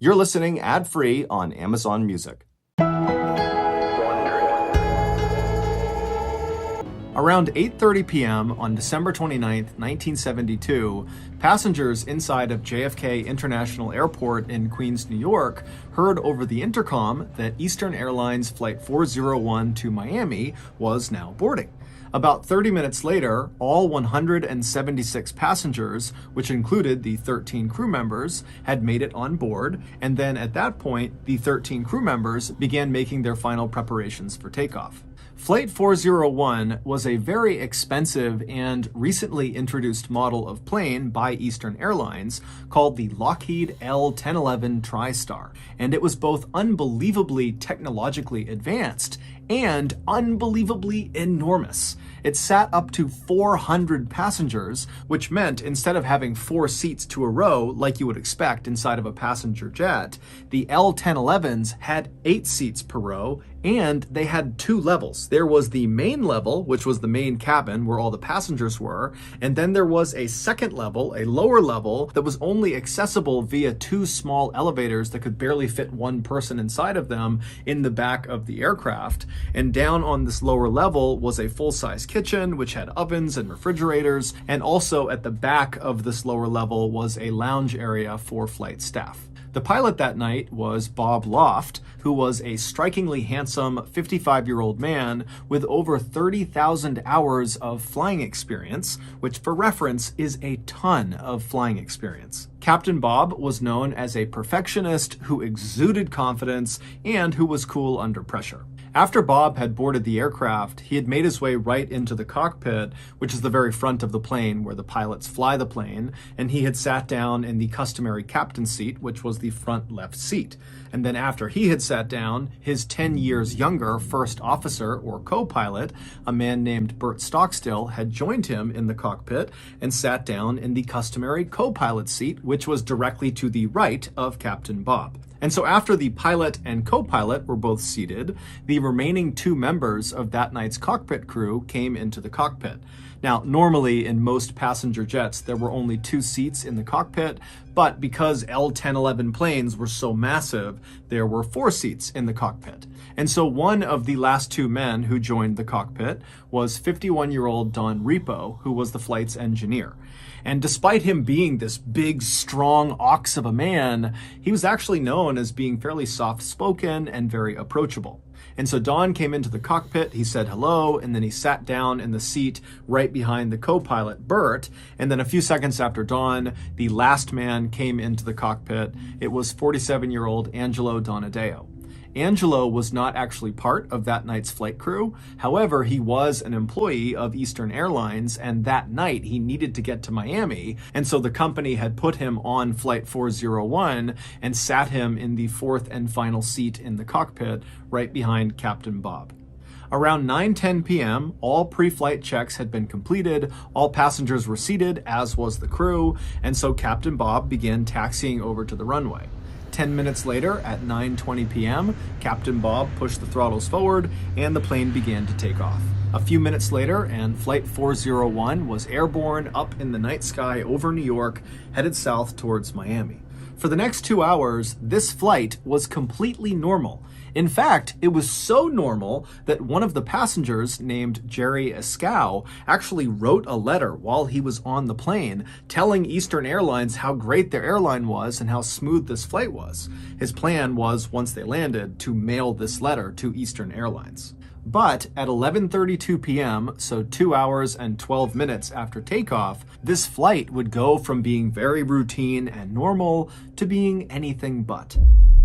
You're listening ad-free on Amazon Music. Around 8:30 p.m. on December 29, 1972, passengers inside of JFK International Airport in Queens, New York, heard over the intercom that Eastern Airlines Flight 401 to Miami was now boarding. About 30 minutes later, all 176 passengers, which included the 13 crew members, had made it on board, and then at that point, the 13 crew members began making their final preparations for takeoff. Flight 401 was a very expensive and recently introduced model of plane by Eastern Airlines called the Lockheed L-1011 TriStar, and it was both unbelievably technologically advanced and unbelievably enormous. It sat up to 400 passengers, which meant instead of having 4 seats to a row like you would expect inside of a passenger jet, the L-1011s had 8 seats per row, and they had 2 levels. There was the main level, which was the main cabin where all the passengers were, and then there was a second level, a lower level, that was only accessible via 2 small elevators that could barely fit 1 person inside of them in the back of the aircraft. And down on this lower level was a full-size kitchen, which had ovens and refrigerators, and also at the back of this lower level was a lounge area for flight staff. The pilot that night was Bob Loft, who was a strikingly handsome 55-year-old man with over 30,000 hours of flying experience, which for reference is a ton of flying experience. Captain Bob was known as a perfectionist who exuded confidence and who was cool under pressure. After Bob had boarded the aircraft, he had made his way right into the cockpit, which is the very front of the plane where the pilots fly the plane, and he had sat down in the customary captain's seat, which was the front left seat. And then after he had sat down, his 10 years younger first officer or co-pilot, a man named Bert Stockstill, had joined him in the cockpit and sat down in the customary co-pilot seat, which was directly to the right of Captain Bob. And so after the pilot and co-pilot were both seated, the remaining 2 members of that night's cockpit crew came into the cockpit. Now, normally in most passenger jets, there were only 2 seats in the cockpit, but because L-1011 planes were so massive, there were 4 seats in the cockpit. And so one of the last 2 men who joined the cockpit was 51-year-old Don Repo, who was the flight's engineer. And despite him being this big, strong ox of a man, he was actually known as being fairly soft-spoken and very approachable. And so Don came into the cockpit, he said hello, and then he sat down in the seat right behind the co-pilot, Bert. And then a few seconds after Don, the last man came into the cockpit. It was 47-year-old Angelo Donadeo. Angelo was not actually part of that night's flight crew. However, he was an employee of Eastern Airlines, and that night he needed to get to Miami, and so the company had put him on Flight 401 and sat him in the 4th and final seat in the cockpit right behind Captain Bob. Around 9:10 p.m., all pre-flight checks had been completed, all passengers were seated, as was the crew, and so Captain Bob began taxiing over to the runway. 10 minutes later, at 9:20 p.m., Captain Bob pushed the throttles forward and the plane began to take off. A few minutes later, and Flight 401 was airborne up in the night sky over New York, headed south towards Miami. For the next 2 hours, this flight was completely normal. In fact, it was so normal that one of the passengers, named Jerry Escow, actually wrote a letter while he was on the plane telling Eastern Airlines how great their airline was and how smooth this flight was. His plan was, once they landed, to mail this letter to Eastern Airlines. But at 11:32 p.m., so 2 hours and 12 minutes after takeoff, this flight would go from being very routine and normal to being anything but.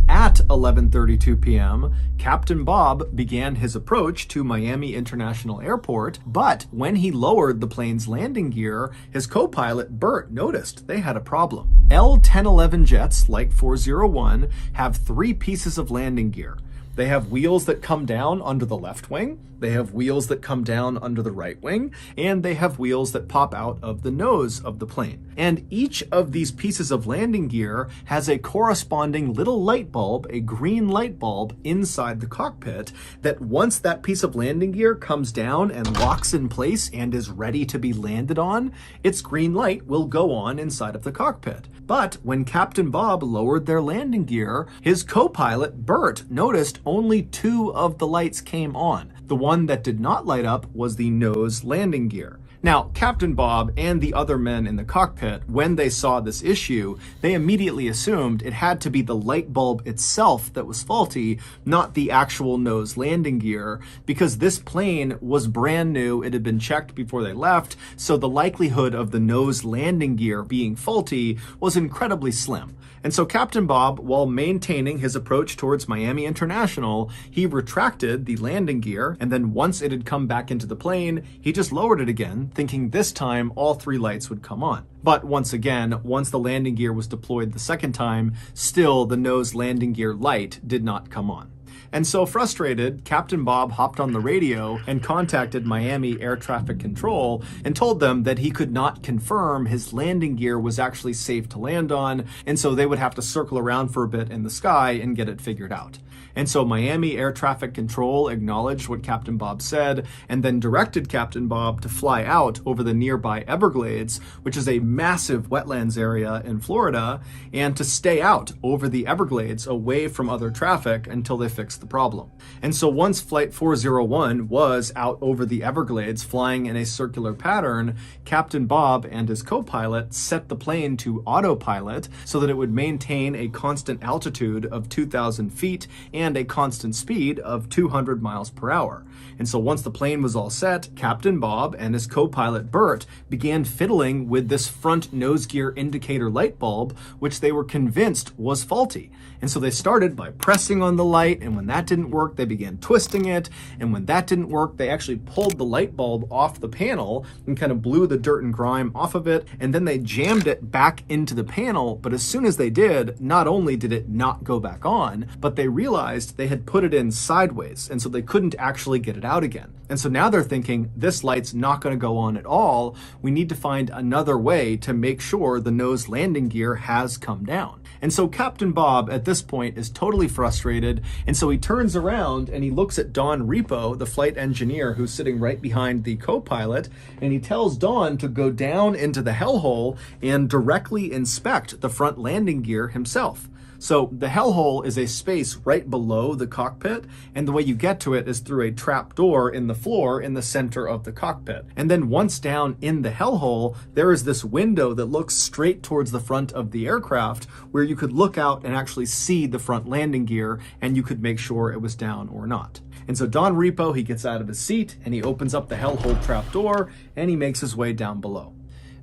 At 11:32 p.m., Captain Bob began his approach to Miami International Airport, but when he lowered the plane's landing gear, his co-pilot Bert noticed they had a problem. L-1011 jets, like 401, have 3 pieces of landing gear. They have wheels that come down under the left wing, they have wheels that come down under the right wing, and they have wheels that pop out of the nose of the plane. And each of these pieces of landing gear has a corresponding little light bulb, a green light bulb inside the cockpit, that once that piece of landing gear comes down and locks in place and is ready to be landed on, its green light will go on inside of the cockpit. But when Captain Bob lowered their landing gear, his co-pilot, Bert, noticed only 2 of the lights came on. The one that did not light up was the nose landing gear. Now, Captain Bob and the other men in the cockpit, when they saw this issue, they immediately assumed it had to be the light bulb itself that was faulty, not the actual nose landing gear, because this plane was brand new, it had been checked before they left, so the likelihood of the nose landing gear being faulty was incredibly slim. And so Captain Bob, while maintaining his approach towards Miami International, he retracted the landing gear, and then once it had come back into the plane, he just lowered it again, thinking this time all 3 lights would come on. But once again, once the landing gear was deployed the second time, still the nose landing gear light did not come on. And so frustrated, Captain Bob hopped on the radio and contacted Miami Air Traffic Control and told them that he could not confirm his landing gear was actually safe to land on, and so they would have to circle around for a bit in the sky and get it figured out. And so Miami Air Traffic Control acknowledged what Captain Bob said and then directed Captain Bob to fly out over the nearby Everglades, which is a massive wetlands area in Florida, and to stay out over the Everglades away from other traffic until they fixed the problem. And so once Flight 401 was out over the Everglades flying in a circular pattern, Captain Bob and his co-pilot set the plane to autopilot so that it would maintain a constant altitude of 2,000 feet and a constant speed of 200 miles per hour. And so once the plane was all set, Captain Bob and his co-pilot Bert began fiddling with this front nose gear indicator light bulb, which they were convinced was faulty. And so they started by pressing on the light, and when that didn't work, they began twisting it, and when that didn't work, they actually pulled the light bulb off the panel and kind of blew the dirt and grime off of it, and then they jammed it back into the panel. But as soon as they did, not only did it not go back on, but they realized they had put it in sideways, and so they couldn't actually get it out again. And so now they're thinking, this light's not going to go on at all. We need to find another way to make sure the nose landing gear has come down. And so Captain Bob at this point is totally frustrated, and so he turns around and he looks at Don Repo, the flight engineer who's sitting right behind the co-pilot, and he tells Don to go down into the hellhole and directly inspect the front landing gear himself. So the hellhole is a space right below the cockpit, and the way you get to it is through a trap door in the floor in the center of the cockpit. And then once down in the hellhole, there is this window that looks straight towards the front of the aircraft where you could look out and actually see the front landing gear, and you could make sure it was down or not. And so Don Repo, he gets out of his seat and he opens up the hellhole trap door and he makes his way down below.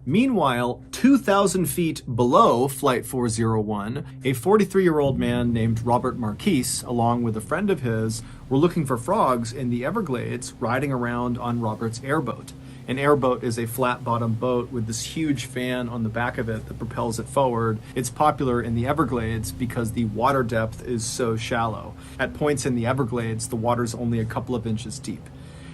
Meanwhile, 2,000 feet below Flight 401, a 43-year-old man named Robert Marquise, along with a friend of his, were looking for frogs in the Everglades, riding around on Robert's airboat. An airboat is a flat-bottom boat with this huge fan on the back of it that propels it forward. It's popular in the Everglades because the water depth is so shallow. At points in the Everglades, the water's only a couple of inches deep.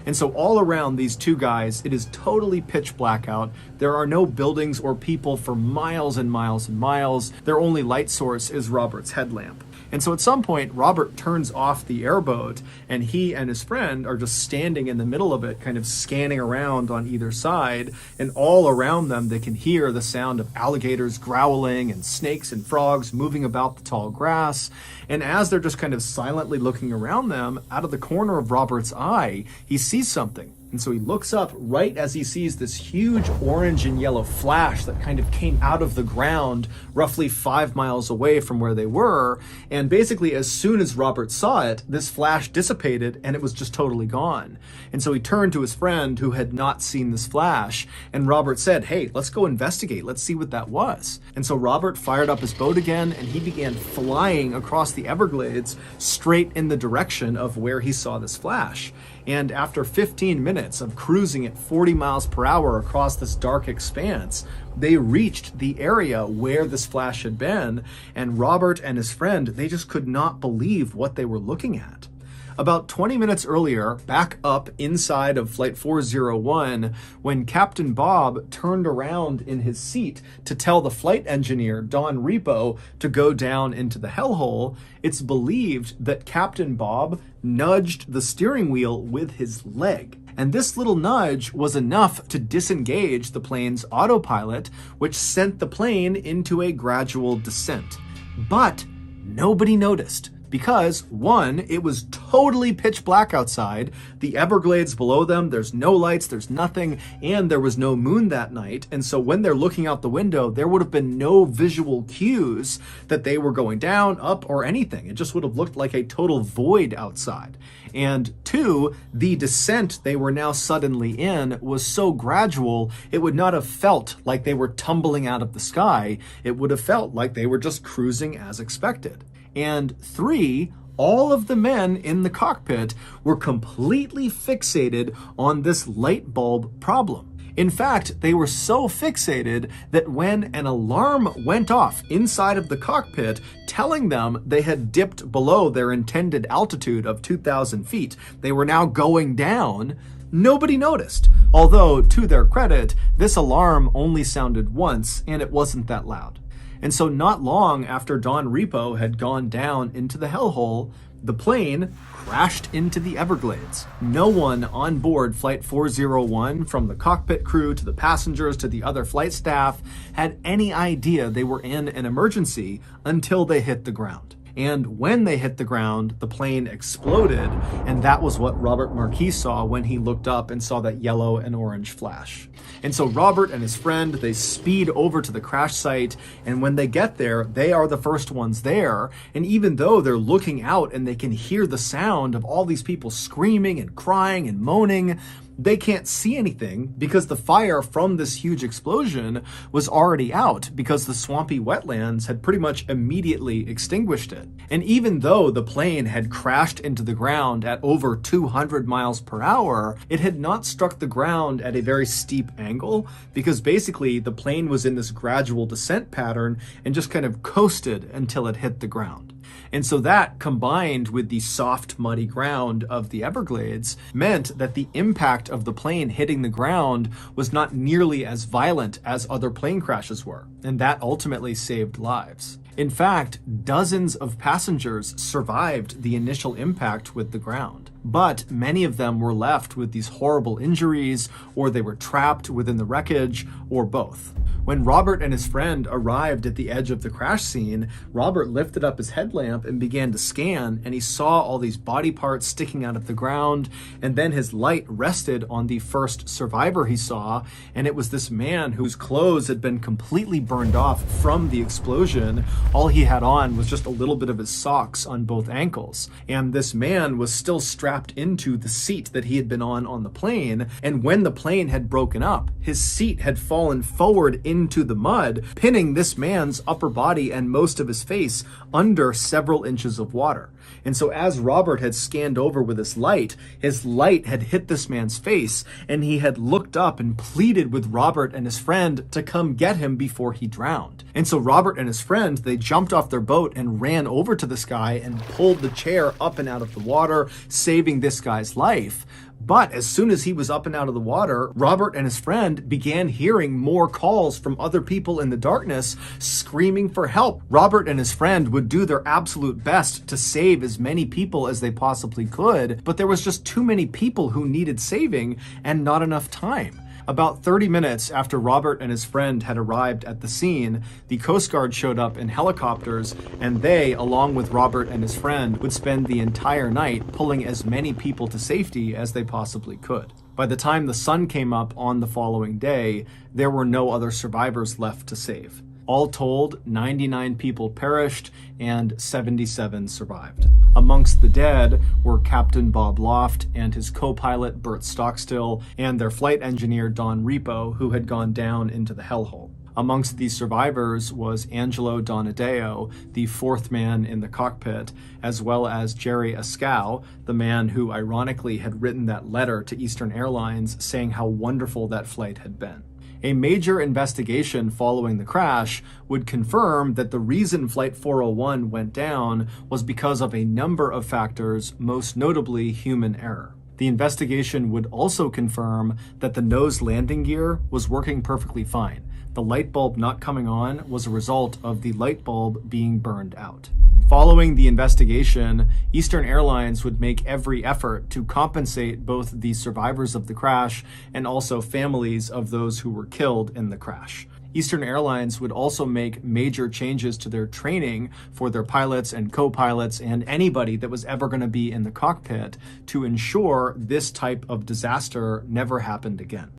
And so all around these two guys, it is totally pitch black out. There are no buildings or people for miles and miles and miles. Their only light source is Robert's headlamp. And so at some point, Robert turns off the airboat, and he and his friend are just standing in the middle of it, kind of scanning around on either side. And all around them, they can hear the sound of alligators growling and snakes and frogs moving about the tall grass. And as they're just kind of silently looking around them, out of the corner of Robert's eye, he sees something. And so he looks up right as he sees this huge orange and yellow flash that kind of came out of the ground roughly 5 miles away from where they were. And basically, as soon as Robert saw it, this flash dissipated and it was just totally gone. And so he turned to his friend who had not seen this flash, and Robert said, "Hey, let's go investigate. Let's see what that was." And so Robert fired up his boat again and he began flying across the Everglades straight in the direction of where he saw this flash. And after 15 minutes, minutes of cruising at 40 miles per hour across this dark expanse, they reached the area where this flash had been, and Robert and his friend, they just could not believe what they were looking at. About 20 minutes earlier, back up inside of Flight 401, when Captain Bob turned around in his seat to tell the flight engineer, Don Repo, to go down into the hellhole, it's believed that Captain Bob nudged the steering wheel with his leg. And this little nudge was enough to disengage the plane's autopilot, which sent the plane into a gradual descent. But nobody noticed. Because, one, it was totally pitch black outside, the Everglades below them, there's no lights, there's nothing, and there was no moon that night, and so when they're looking out the window, there would have been no visual cues that they were going down, up, or anything. It just would have looked like a total void outside. And two, the descent they were now suddenly in was so gradual, it would not have felt like they were tumbling out of the sky. It would have felt like they were just cruising as expected. And three, all of the men in the cockpit were completely fixated on this light bulb problem. In fact, they were so fixated that when an alarm went off inside of the cockpit telling them they had dipped below their intended altitude of 2,000 feet, they were now going down, nobody noticed. Although, to their credit, this alarm only sounded once and it wasn't that loud. And so not long after Don Repo had gone down into the hellhole, the plane crashed into the Everglades. No one on board Flight 401, from the cockpit crew to the passengers to the other flight staff, had any idea they were in an emergency until they hit the ground. And when they hit the ground, the plane exploded, and that was what Robert Marquis saw when he looked up and saw that yellow and orange flash. And so Robert and his friend, they speed over to the crash site, and when they get there, they are the first ones there. And even though they're looking out and they can hear the sound of all these people screaming and crying and moaning, they can't see anything because the fire from this huge explosion was already out because the swampy wetlands had pretty much immediately extinguished it. And even though the plane had crashed into the ground at over 200 miles per hour, it had not struck the ground at a very steep angle because basically the plane was in this gradual descent pattern and just kind of coasted until it hit the ground. And so that, combined with the soft, muddy ground of the Everglades, meant that the impact of the plane hitting the ground was not nearly as violent as other plane crashes were, and that ultimately saved lives. In fact, dozens of passengers survived the initial impact with the ground, but many of them were left with these horrible injuries, or they were trapped within the wreckage, or both. When Robert and his friend arrived at the edge of the crash scene, Robert lifted up his headlamp and began to scan, and he saw all these body parts sticking out of the ground, and then his light rested on the first survivor he saw, and it was this man whose clothes had been completely burned off from the explosion. All he had on was just a little bit of his socks on both ankles, and this man was still strapped into the seat that he had been on the plane, and when the plane had broken up, his seat had fallen forward into the mud, pinning this man's upper body and most of his face under several inches of water. And so as Robert had scanned over with his light had hit this man's face, and he had looked up and pleaded with Robert and his friend to come get him before he drowned. And so Robert and his friend, they jumped off their boat and ran over to this guy and pulled the chair up and out of the water, saving this guy's life. But as soon as he was up and out of the water, Robert and his friend began hearing more calls from other people in the darkness screaming for help. Robert and his friend would do their absolute best to save as many people as they possibly could, but there was just too many people who needed saving and not enough time. About 30 minutes after Robert and his friend had arrived at the scene, the Coast Guard showed up in helicopters, and they, along with Robert and his friend, would spend the entire night pulling as many people to safety as they possibly could. By the time the sun came up on the following day, there were no other survivors left to save. All told, 99 people perished and 77 survived. Amongst the dead were Captain Bob Loft and his co-pilot Bert Stockstill and their flight engineer Don Repo, who had gone down into the hellhole. Amongst these survivors was Angelo Donadeo, the fourth man in the cockpit, as well as Jerry Ascow, the man who ironically had written that letter to Eastern Airlines saying how wonderful that flight had been. A major investigation following the crash would confirm that the reason Flight 401 went down was because of a number of factors, most notably human error. The investigation would also confirm that the nose landing gear was working perfectly fine. The light bulb not coming on was a result of the light bulb being burned out. Following the investigation, Eastern Airlines would make every effort to compensate both the survivors of the crash and also families of those who were killed in the crash. Eastern Airlines would also make major changes to their training for their pilots and co-pilots and anybody that was ever going to be in the cockpit to ensure this type of disaster never happened again.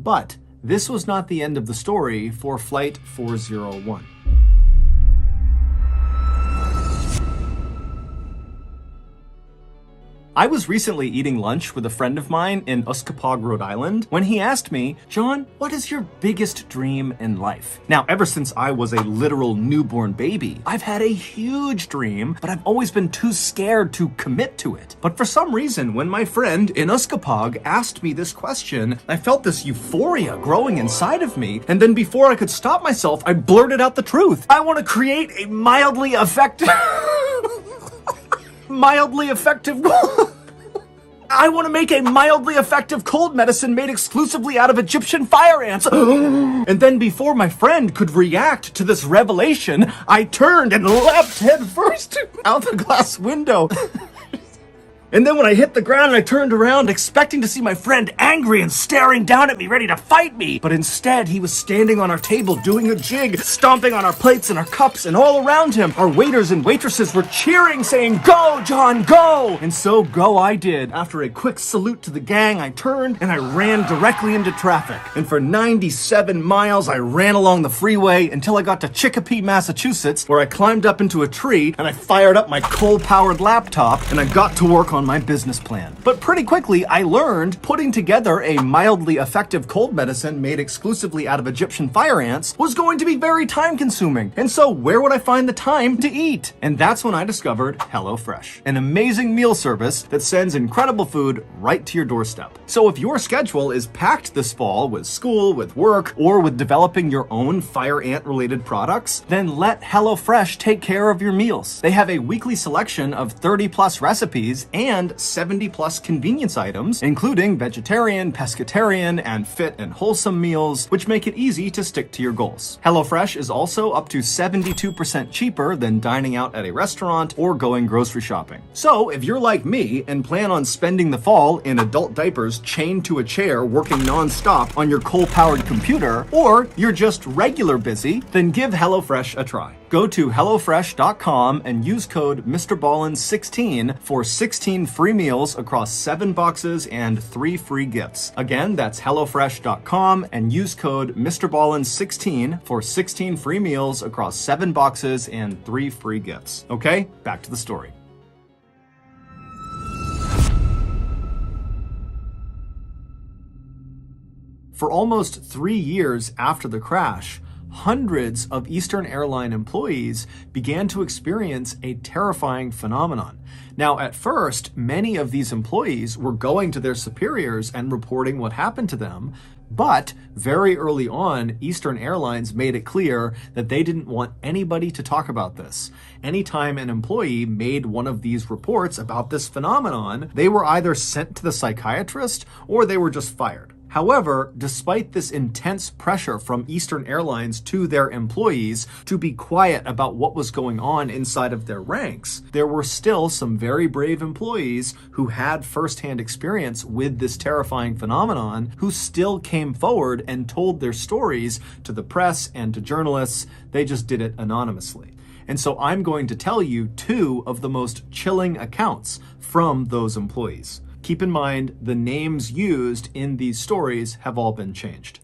But this was not the end of the story for Flight 401. I was recently eating lunch with a friend of mine in Uskapog, Rhode Island, when he asked me, "John, what is your biggest dream in life?" Now, ever since I was a literal newborn baby, I've had a huge dream, but I've always been too scared to commit to it. But for some reason, when my friend in Uskapog asked me this question, I felt this euphoria growing inside of me, and then before I could stop myself, I blurted out the truth. I want to create a mildly effective... I want to make a mildly effective cold medicine made exclusively out of Egyptian fire ants. And then before my friend could react to this revelation, I turned and leapt headfirst out the glass window. And then when I hit the ground, I turned around expecting to see my friend angry and staring down at me, ready to fight me. But instead, he was standing on our table doing a jig, stomping on our plates and our cups, and all around him, our waiters and waitresses were cheering, saying, "Go, John, go!" And so go I did. After a quick salute to the gang, I turned and I ran directly into traffic. And for 97 miles, I ran along the freeway until I got to Chicopee, Massachusetts, where I climbed up into a tree and I fired up my coal-powered laptop and I got to work on my business plan. But pretty quickly, I learned putting together a mildly effective cold medicine made exclusively out of Egyptian fire ants was going to be very time consuming. And so where would I find the time to eat? And that's when I discovered HelloFresh, an amazing meal service that sends incredible food right to your doorstep. So if your schedule is packed this fall with school, with work, or with developing your own fire ant related products, then let HelloFresh take care of your meals. They have a weekly selection of 30 plus recipes and 70 plus convenience items, including vegetarian, pescatarian, and fit and wholesome meals, which make it easy to stick to your goals. HelloFresh is also up to 72% cheaper than dining out at a restaurant or going grocery shopping. So if you're like me and plan on spending the fall in adult diapers chained to a chair working non-stop on your coal-powered computer, or you're just regular busy, then give HelloFresh a try. Go to HelloFresh.com and use code MrBallen's16 for 16 free meals across 7 boxes and 3 free gifts. Again, that's HelloFresh.com and use code MrBallen's16 for 16 free meals across 7 boxes and 3 free gifts. Okay, back to the story. For almost 3 years after the crash, hundreds of Eastern Airline employees began to experience a terrifying phenomenon. Now, at first, many of these employees were going to their superiors and reporting what happened to them, but very early on, Eastern Airlines made it clear that they didn't want anybody to talk about this. Anytime an employee made one of these reports about this phenomenon, they were either sent to the psychiatrist or they were just fired. However, despite this intense pressure from Eastern Airlines to their employees to be quiet about what was going on inside of their ranks, there were still some very brave employees who had firsthand experience with this terrifying phenomenon who still came forward and told their stories to the press and to journalists. They just did it anonymously. And so I'm going to tell you 2 of the most chilling accounts from those employees. Keep in mind, the names used in these stories have all been changed.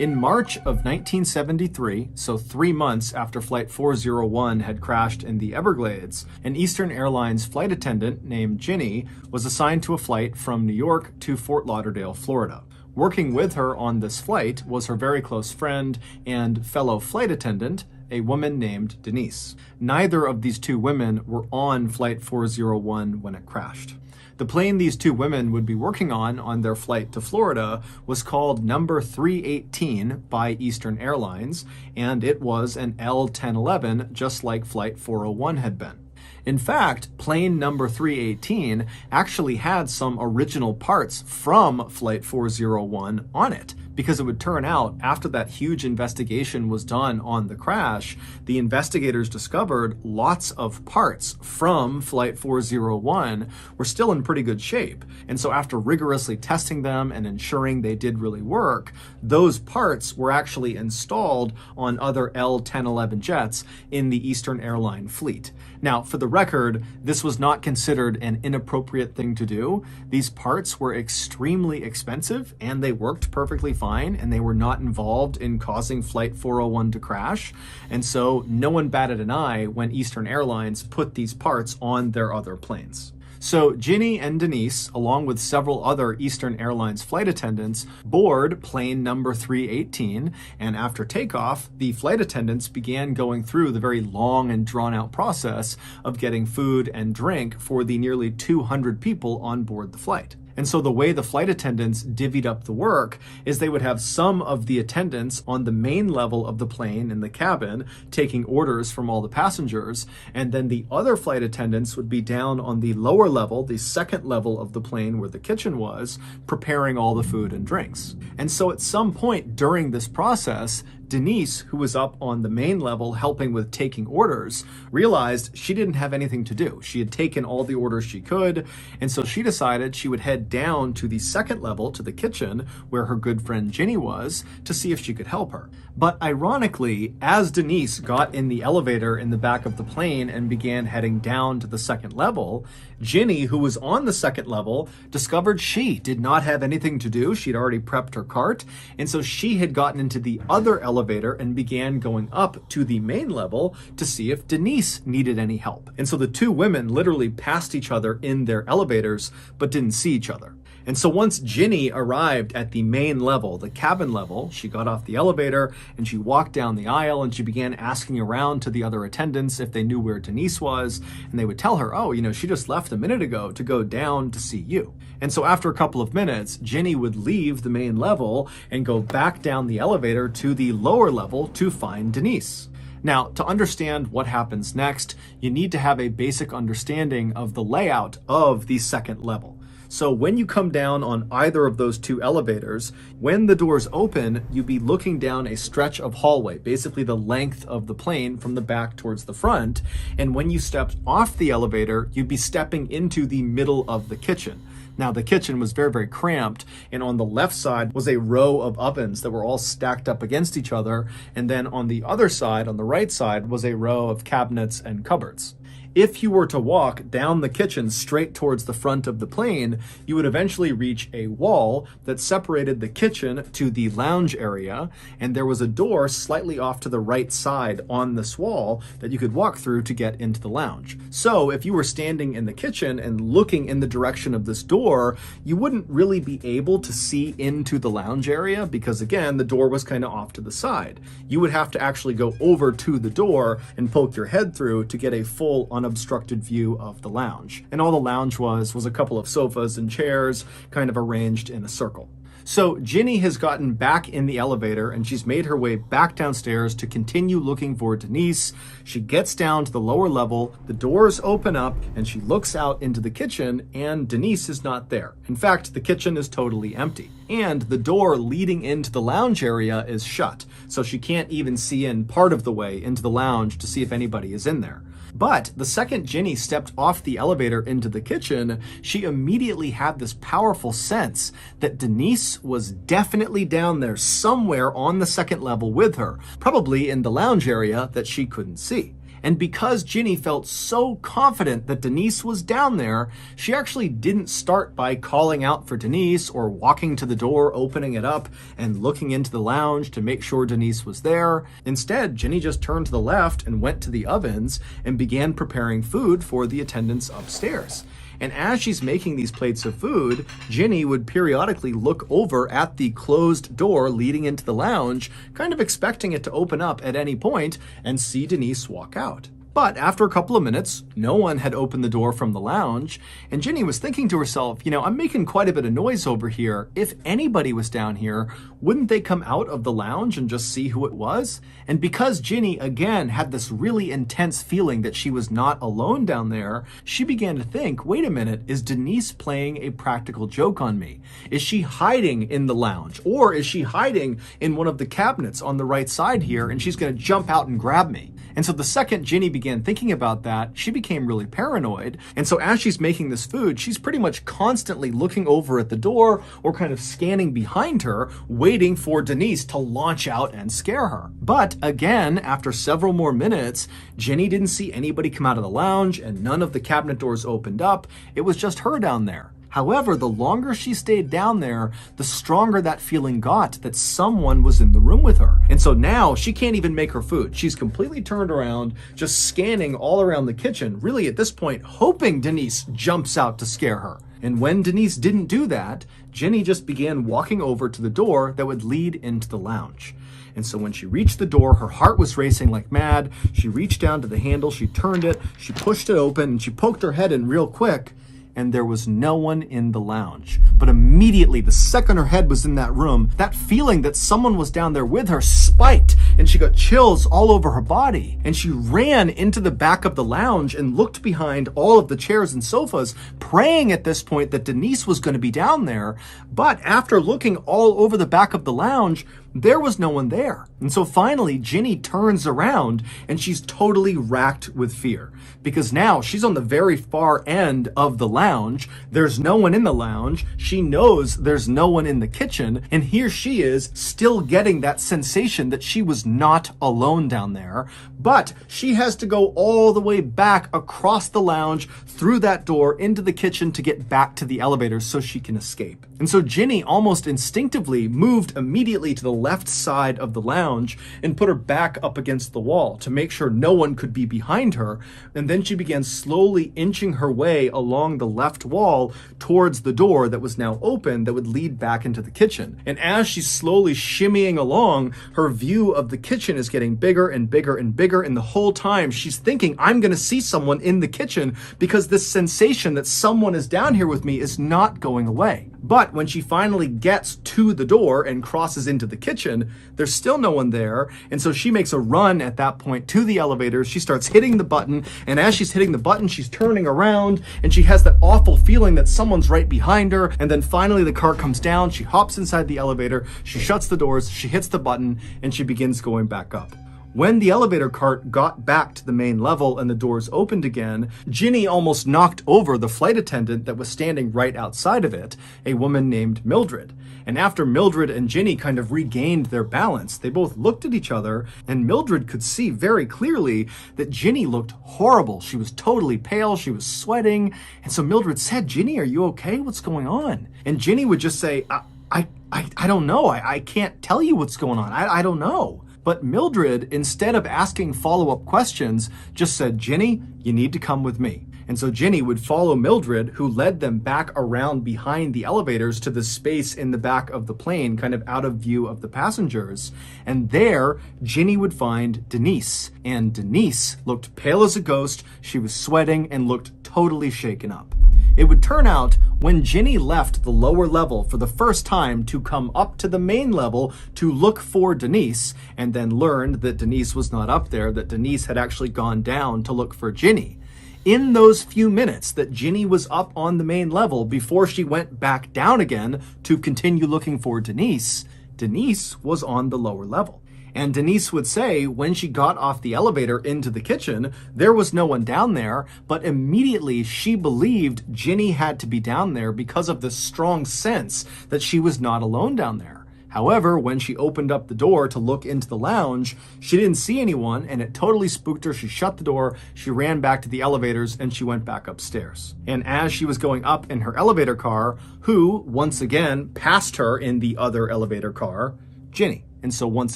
In March of 1973, so 3 months after Flight 401 had crashed in the Everglades, an Eastern Airlines flight attendant named Ginny was assigned to a flight from New York to Fort Lauderdale, Florida. Working with her on this flight was her very close friend and fellow flight attendant, a woman named Denise. Neither of these two women were on Flight 401 when it crashed. The plane these two women would be working on their flight to Florida was called number 318 by Eastern Airlines, and it was an L-1011, just like Flight 401 had been. In fact, plane number 318 actually had some original parts from Flight 401 on it, because it would turn out after that huge investigation was done on the crash, the investigators discovered lots of parts from Flight 401 were still in pretty good shape. And so after rigorously testing them and ensuring they did really work, those parts were actually installed on other L-1011 jets in the Eastern Airline fleet. Now, for the record, this was not considered an inappropriate thing to do. These parts were extremely expensive and they worked perfectly fine, and they were not involved in causing Flight 401 to crash. And so no one batted an eye when Eastern Airlines put these parts on their other planes. So Ginny and Denise, along with several other Eastern Airlines flight attendants, board plane number 318, and after takeoff, the flight attendants began going through the very long and drawn-out process of getting food and drink for the nearly 200 people on board the flight. And so the way the flight attendants divvied up the work is they would have some of the attendants on the main level of the plane in the cabin taking orders from all the passengers, and then the other flight attendants would be down on the lower level, the second level of the plane where the kitchen was, preparing all the food and drinks. And so at some point during this process, Denise, who was up on the main level helping with taking orders, realized she didn't have anything to do. She had taken all the orders she could, and so she decided she would head down to the second level, to the kitchen, where her good friend Ginny was, to see if she could help her. But ironically, as Denise got in the elevator in the back of the plane and began heading down to the second level, Ginny, who was on the second level, discovered she did not have anything to do. She'd already prepped her cart, and so she had gotten into the other elevator and began going up to the main level to see if Denise needed any help. And so the two women literally passed each other in their elevators, but didn't see each other. And so once Ginny arrived at the main level, the cabin level, she got off the elevator and she walked down the aisle and she began asking around to the other attendants if they knew where Denise was. And they would tell her, oh, she just left a minute ago to go down to see you. And so after a couple of minutes, Ginny would leave the main level and go back down the elevator to the lower level to find Denise. Now, to understand what happens next, you need to have a basic understanding of the layout of the second level. So when you come down on either of those two elevators, when the doors open, you'd be looking down a stretch of hallway, basically the length of the plane from the back towards the front. And when you stepped off the elevator, you'd be stepping into the middle of the kitchen. Now, the kitchen was very, very cramped, and on the left side was a row of ovens that were all stacked up against each other, and then on the other side, on the right side, was a row of cabinets and cupboards. If you were to walk down the kitchen straight towards the front of the plane, you would eventually reach a wall that separated the kitchen to the lounge area, and there was a door slightly off to the right side on this wall that you could walk through to get into the lounge. So if you were standing in the kitchen and looking in the direction of this door, you wouldn't really be able to see into the lounge area because, again, the door was kind of off to the side. You would have to actually go over to the door and poke your head through to get a full unobstructed view of the lounge. And all the lounge was a couple of sofas and chairs kind of arranged in a circle. So Ginny has gotten back in the elevator and she's made her way back downstairs to continue looking for Denise. She gets down to the lower level, the doors open up, and she looks out into the kitchen, and Denise is not there. In fact, the kitchen is totally empty. And the door leading into the lounge area is shut, so she can't even see in part of the way into the lounge to see if anybody is in there. But the second Ginny stepped off the elevator into the kitchen, she immediately had this powerful sense that Denise was definitely down there somewhere on the second level with her, probably in the lounge area that she couldn't see. And because Ginny felt so confident that Denise was down there, she actually didn't start by calling out for Denise or walking to the door, opening it up, and looking into the lounge to make sure Denise was there. Instead, Ginny just turned to the left and went to the ovens and began preparing food for the attendants upstairs. And as she's making these plates of food, Ginny would periodically look over at the closed door leading into the lounge, kind of expecting it to open up at any point and see Denise walk out. But after a couple of minutes, no one had opened the door from the lounge, and Ginny was thinking to herself, I'm making quite a bit of noise over here. If anybody was down here, wouldn't they come out of the lounge and just see who it was? And because Ginny, again, had this really intense feeling that she was not alone down there, she began to think, wait a minute, is Denise playing a practical joke on me? Is she hiding in the lounge? Or is she hiding in one of the cabinets on the right side here, and she's going to jump out and grab me? And so the second Ginny began thinking about that, she became really paranoid. And so as she's making this food, she's pretty much constantly looking over at the door or kind of scanning behind her, waiting for Denise to launch out and scare her. But again, after several more minutes, Ginny didn't see anybody come out of the lounge and none of the cabinet doors opened up. It was just her down there. However, the longer she stayed down there, the stronger that feeling got that someone was in the room with her. And so now she can't even make her food. She's completely turned around, just scanning all around the kitchen, really at this point hoping Denise jumps out to scare her. And when Denise didn't do that, Ginny just began walking over to the door that would lead into the lounge. And so when she reached the door, her heart was racing like mad. She reached down to the handle, she turned it, she pushed it open, and she poked her head in real quick. And there was no one in the lounge. But immediately, the second her head was in that room, that feeling that someone was down there with her spiked, and she got chills all over her body. And she ran into the back of the lounge and looked behind all of the chairs and sofas, praying at this point that Denise was going to be down there. But after looking all over the back of the lounge, there was no one there. And so finally, Ginny turns around and she's totally racked with fear because now she's on the very far end of the lounge. There's no one in the lounge. She knows there's no one in the kitchen. And here she is still getting that sensation that she was not alone down there. But she has to go all the way back across the lounge through that door into the kitchen to get back to the elevators so she can escape. And so Ginny almost instinctively moved immediately to the left side of the lounge and put her back up against the wall to make sure no one could be behind her. And then she began slowly inching her way along the left wall towards the door that was now open that would lead back into the kitchen. And as she's slowly shimmying along, her view of the kitchen is getting bigger and bigger and bigger. And the whole time she's thinking, I'm going to see someone in the kitchen because this sensation that someone is down here with me is not going away. But when she finally gets to the door and crosses into the kitchen, there's still no one there. And so she makes a run at that point to the elevator. She starts hitting the button. And as she's hitting the button, she's turning around and she has that awful feeling that someone's right behind her. And then finally the car comes down. She hops inside the elevator. She shuts the doors. She hits the button and she begins going back up. When the elevator cart got back to the main level and the doors opened again, Ginny almost knocked over the flight attendant that was standing right outside of it, a woman named Mildred. And after Mildred and Ginny kind of regained their balance, they both looked at each other, and Mildred could see very clearly that Ginny looked horrible. She was totally pale, she was sweating, and so Mildred said, Ginny, are you okay? What's going on? And Ginny would just say, I don't know. I can't tell you what's going on. I don't know. But Mildred, instead of asking follow-up questions, just said, Ginny, you need to come with me. And so Ginny would follow Mildred, who led them back around behind the elevators to the space in the back of the plane, kind of out of view of the passengers. And there, Ginny would find Denise. And Denise looked pale as a ghost. She was sweating and looked totally shaken up. It would turn out when Ginny left the lower level for the first time to come up to the main level to look for Denise, and then learned that Denise was not up there, that Denise had actually gone down to look for Ginny. In those few minutes that Ginny was up on the main level before she went back down again to continue looking for Denise, Denise was on the lower level. And Denise would say when she got off the elevator into the kitchen, there was no one down there, but immediately she believed Ginny had to be down there because of the strong sense that she was not alone down there. However, when she opened up the door to look into the lounge, she didn't see anyone, and it totally spooked her. She shut the door, she ran back to the elevators, and she went back upstairs. And as she was going up in her elevator car, who, once again, passed her in the other elevator car? Ginny. And so once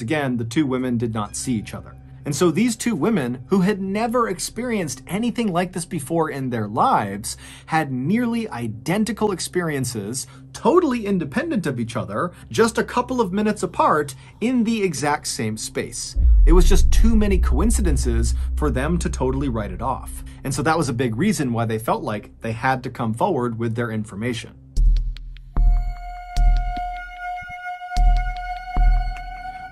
again, the two women did not see each other. And so these two women, who had never experienced anything like this before in their lives, had nearly identical experiences, totally independent of each other, just a couple of minutes apart in the exact same space. It was just too many coincidences for them to totally write it off. And so that was a big reason why they felt like they had to come forward with their information.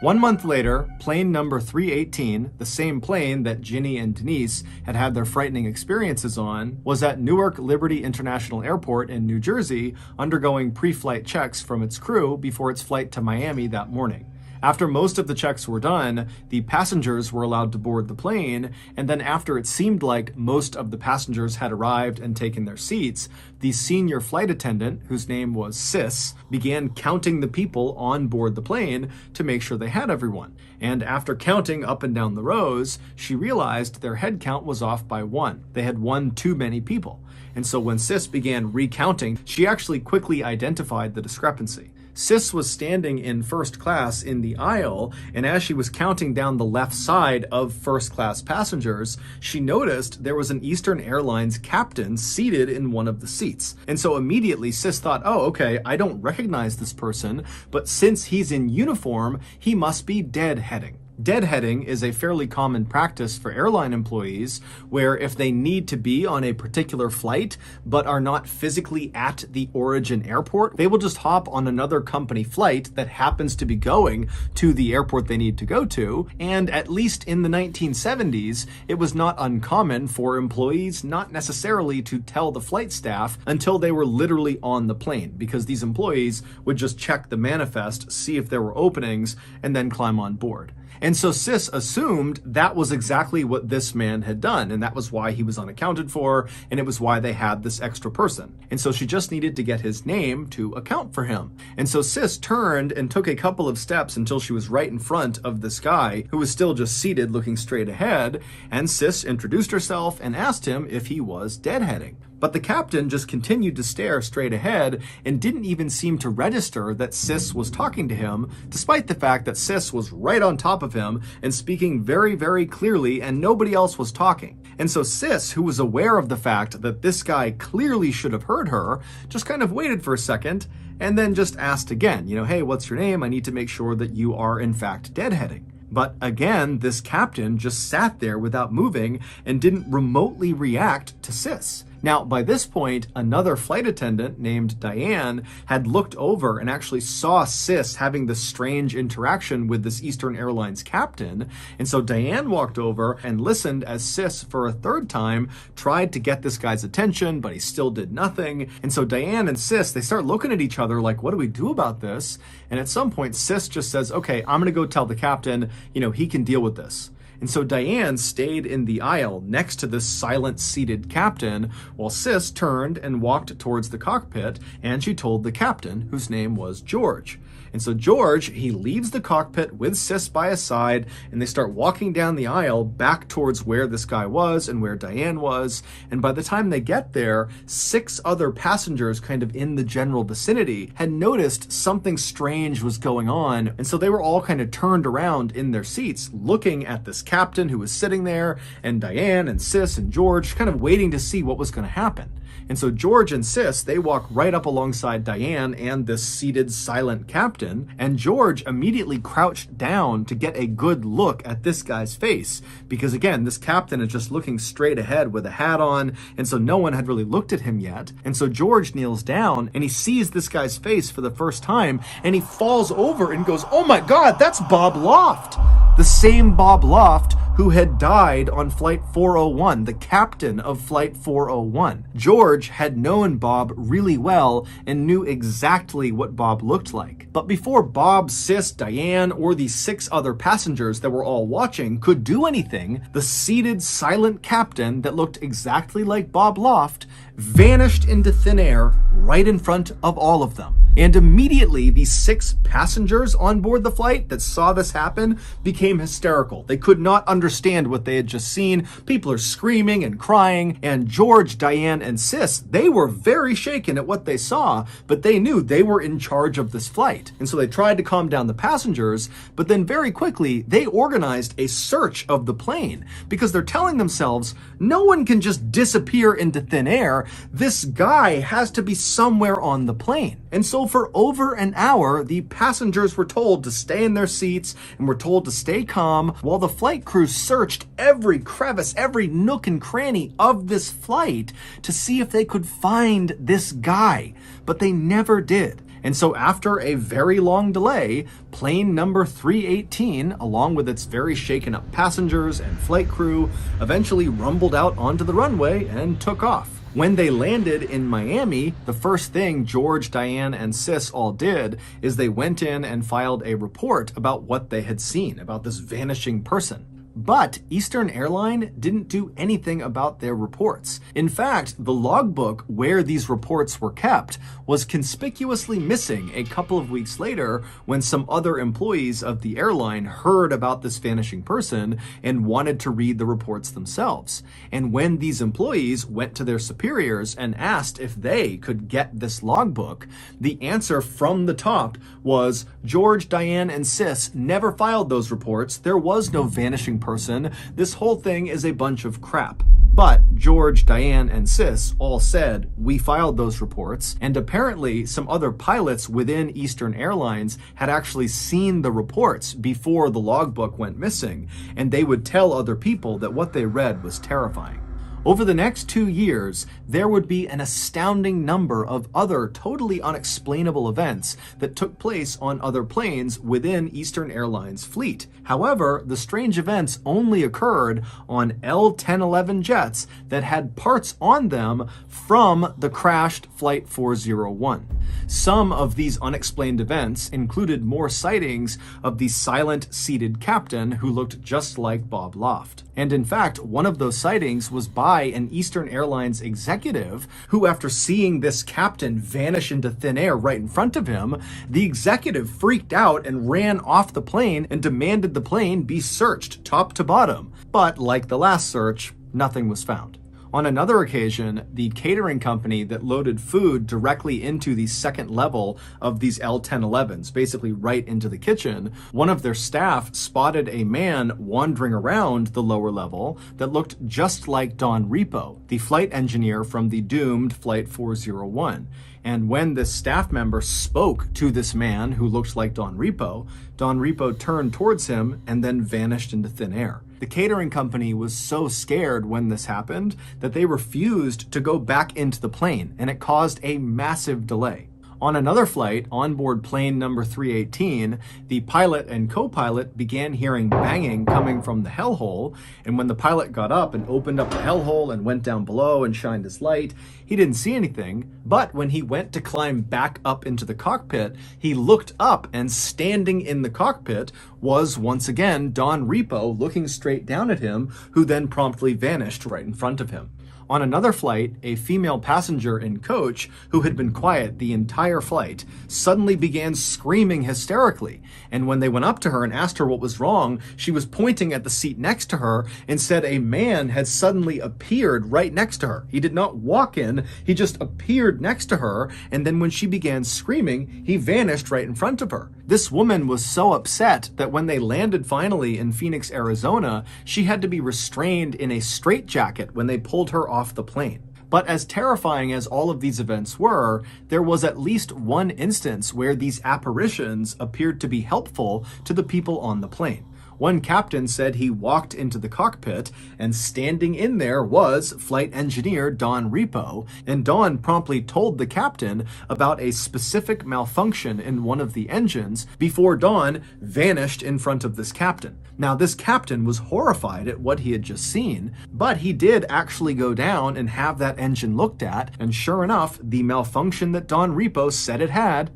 One month later, plane number 318, the same plane that Ginny and Denise had had their frightening experiences on, was at Newark Liberty International Airport in New Jersey, undergoing pre-flight checks from its crew before its flight to Miami that morning. After most of the checks were done, the passengers were allowed to board the plane, and then after it seemed like most of the passengers had arrived and taken their seats, the senior flight attendant, whose name was Sis, began counting the people on board the plane to make sure they had everyone. And after counting up and down the rows, she realized their head count was off by one. They had one too many people. And so when Sis began recounting, she actually quickly identified the discrepancy. Sis was standing in first class in the aisle, and as she was counting down the left side of first class passengers, she noticed there was an Eastern Airlines captain seated in one of the seats. And so immediately Sis thought, oh, okay, I don't recognize this person, but since he's in uniform, he must be deadheading. Deadheading is a fairly common practice for airline employees where if they need to be on a particular flight but are not physically at the origin airport, they will just hop on another company flight that happens to be going to the airport they need to go to. And at least in the 1970s, it was not uncommon for employees not necessarily to tell the flight staff until they were literally on the plane, because these employees would just check the manifest, see if there were openings, and then climb on board. And so Sis assumed that was exactly what this man had done, and that was why he was unaccounted for, and it was why they had this extra person. And so she just needed to get his name to account for him. And so Sis turned and took a couple of steps until she was right in front of this guy who was still just seated looking straight ahead, and Sis introduced herself and asked him if he was deadheading. But the captain just continued to stare straight ahead and didn't even seem to register that Sis was talking to him, despite the fact that Sis was right on top of him and speaking very, very clearly, and nobody else was talking. And so Sis, who was aware of the fact that this guy clearly should have heard her, just kind of waited for a second and then just asked again, hey, what's your name? I need to make sure that you are in fact deadheading. But again, this captain just sat there without moving and didn't remotely react to Sis. Now, by this point, another flight attendant named Diane had looked over and actually saw Sis having this strange interaction with this Eastern Airlines captain. And so Diane walked over and listened as Sis, for a third time, tried to get this guy's attention, but he still did nothing. And so Diane and Sis, they start looking at each other like, what do we do about this? And at some point, Sis just says, okay, I'm going to go tell the captain, he can deal with this. And so Diane stayed in the aisle next to this silent seated captain while Sis turned and walked towards the cockpit, and she told the captain, whose name was George. And so George, he leaves the cockpit with Sis by his side, and they start walking down the aisle back towards where this guy was and where Diane was. And by the time they get there, 6 other passengers kind of in the general vicinity had noticed something strange was going on. And so they were all kind of turned around in their seats, looking at this captain who was sitting there, and Diane and Sis and George kind of waiting to see what was going to happen. And so George and Sis, they walk right up alongside Diane and this seated silent captain, and George immediately crouched down to get a good look at this guy's face, because again, this captain is just looking straight ahead with a hat on, and so no one had really looked at him yet. And so George kneels down and he sees this guy's face for the first time, and he falls over and goes, oh my God, that's Bob Loft! The same Bob Loft who had died on Flight 401, the captain of Flight 401. George had known Bob really well and knew exactly what Bob looked like. But before Bob, Sis, Diane, or the 6 other passengers that were all watching could do anything, the seated, silent captain that looked exactly like Bob Loft vanished into thin air right in front of all of them. And immediately, the 6 passengers on board the flight that saw this happen became hysterical. They could not understand what they had just seen. People are screaming and crying, and George, Diane, and Sis, they were very shaken at what they saw, but they knew they were in charge of this flight. And so they tried to calm down the passengers, but then very quickly, they organized a search of the plane because they're telling themselves, no one can just disappear into thin air. This guy has to be somewhere on the plane. And so for over an hour, the passengers were told to stay in their seats and were told to stay calm while the flight crew searched every crevice, every nook and cranny of this flight to see if they could find this guy. But they never did. And so after a very long delay, plane number 318, along with its very shaken up passengers and flight crew, eventually rumbled out onto the runway and took off. When they landed in Miami, the first thing George, Diane, and Sis all did is they went in and filed a report about what they had seen, about this vanishing person. But Eastern Airline didn't do anything about their reports. In fact, the logbook where these reports were kept was conspicuously missing a couple of weeks later when some other employees of the airline heard about this vanishing person and wanted to read the reports themselves. And when these employees went to their superiors and asked if they could get this logbook, the answer from the top was George, Diane, and Sis never filed those reports. There was no vanishing person. This whole thing is a bunch of crap. But George, Diane, and Sis all said, we filed those reports, and apparently some other pilots within Eastern Airlines had actually seen the reports before the logbook went missing, and they would tell other people that what they read was terrifying. Over the next 2 years, there would be an astounding number of other totally unexplainable events that took place on other planes within Eastern Airlines' fleet. However, the strange events only occurred on L-1011 jets that had parts on them from the crashed Flight 401. Some of these unexplained events included more sightings of the silent seated captain who looked just like Bob Loft. And in fact, one of those sightings was by an Eastern Airlines executive who, after seeing this captain vanish into thin air right in front of him, the executive freaked out and ran off the plane and demanded the plane be searched top to bottom. But like the last search, nothing was found. On another occasion, the catering company that loaded food directly into the second level of these L-1011s, basically right into the kitchen, one of their staff spotted a man wandering around the lower level that looked just like Don Repo, the flight engineer from the doomed Flight 401. And when this staff member spoke to this man who looked like Don Repo turned towards him and then vanished into thin air. The catering company was so scared when this happened that they refused to go back into the plane, and it caused a massive delay. On another flight, on board plane number 318, the pilot and co-pilot began hearing banging coming from the hellhole, and when the pilot got up and opened up the hellhole and went down below and shined his light, he didn't see anything, but when he went to climb back up into the cockpit, he looked up, and standing in the cockpit was once again Don Repo looking straight down at him, who then promptly vanished right in front of him. On another flight, a female passenger and coach, who had been quiet the entire flight, suddenly began screaming hysterically. And when they went up to her and asked her what was wrong, she was pointing at the seat next to her and said a man had suddenly appeared right next to her. He did not walk in, he just appeared next to her, and then when she began screaming, he vanished right in front of her. This woman was so upset that when they landed finally in Phoenix, Arizona, she had to be restrained in a straitjacket when they pulled her off the plane. But as terrifying as all of these events were, there was at least one instance where these apparitions appeared to be helpful to the people on the plane. One captain said he walked into the cockpit, and standing in there was flight engineer Don Repo, and Don promptly told the captain about a specific malfunction in one of the engines before Don vanished in front of this captain. Now, this captain was horrified at what he had just seen, but he did actually go down and have that engine looked at, and sure enough, the malfunction that Don Repo said it had,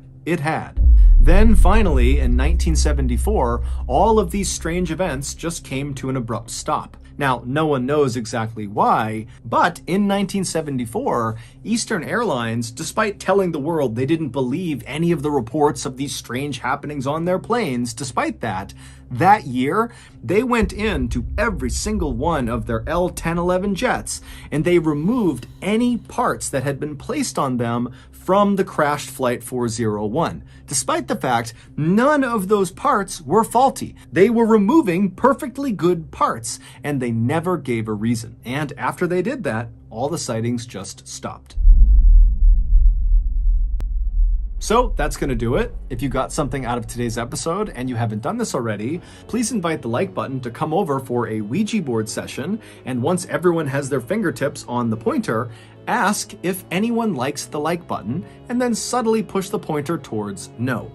Then finally, in 1974, all of these strange events just came to an abrupt stop. Now, no one knows exactly why, but in 1974, Eastern Airlines, despite telling the world they didn't believe any of the reports of these strange happenings on their planes, despite that year, they went into every single one of their L-1011 jets, and they removed any parts that had been placed on them from the crashed Flight 401, despite the fact none of those parts were faulty. They were removing perfectly good parts, and they never gave a reason. And after they did that, all the sightings just stopped. So that's going to do it. If you got something out of today's episode and you haven't done this already, please invite the like button to come over for a Ouija board session. And once everyone has their fingertips on the pointer, ask if anyone likes the like button and then subtly push the pointer towards no.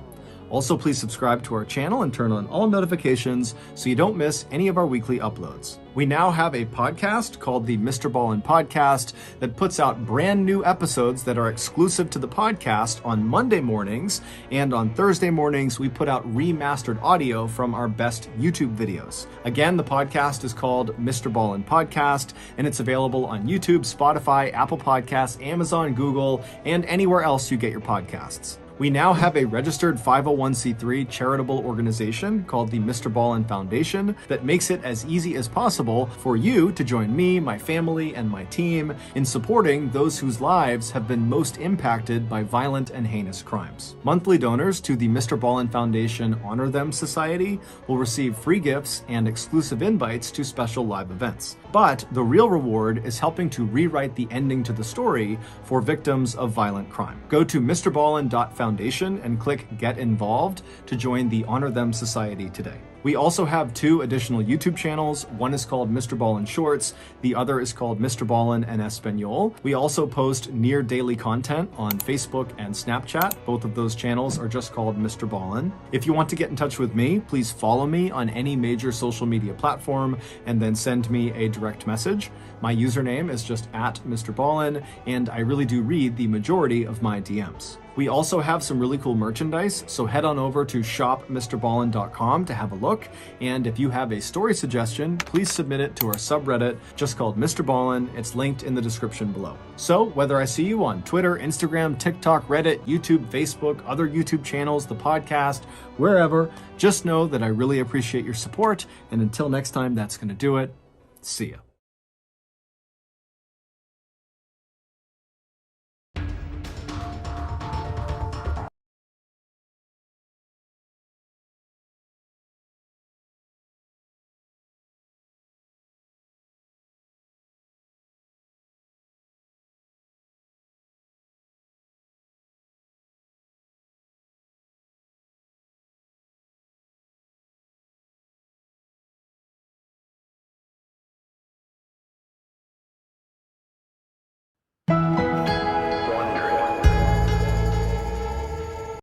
Also, please subscribe to our channel and turn on all notifications so you don't miss any of our weekly uploads. We now have a podcast called the MrBallen Podcast that puts out brand new episodes that are exclusive to the podcast on Monday mornings, and on Thursday mornings we put out remastered audio from our best YouTube videos. Again, the podcast is called MrBallen Podcast, and it's available on YouTube, Spotify, Apple Podcasts, Amazon, Google, and anywhere else you get your podcasts. We now have a registered 501c3 charitable organization called the MrBallen Foundation that makes it as easy as possible for you to join me, my family, and my team in supporting those whose lives have been most impacted by violent and heinous crimes. Monthly donors to the MrBallen Foundation Honor Them Society will receive free gifts and exclusive invites to special live events. But the real reward is helping to rewrite the ending to the story for victims of violent crime. Go to MrBallen.Foundation and click Get Involved to join the Honor Them Society today. We also have 2 additional YouTube channels. One is called MrBallen Shorts. The other is called MrBallen en Espanol. We also post near daily content on Facebook and Snapchat. Both of those channels are just called MrBallen. If you want to get in touch with me, please follow me on any major social media platform and then send me a direct message. My username is just @MrBallen, and I really do read the majority of my DMs. We also have some really cool merchandise, so head on over to shopmrballen.com to have a look. And if you have a story suggestion, please submit it to our subreddit just called MrBallen. It's linked in the description below. So whether I see you on Twitter, Instagram, TikTok, Reddit, YouTube, Facebook, other YouTube channels, the podcast, wherever, just know that I really appreciate your support. And until next time, that's going to do it. See ya.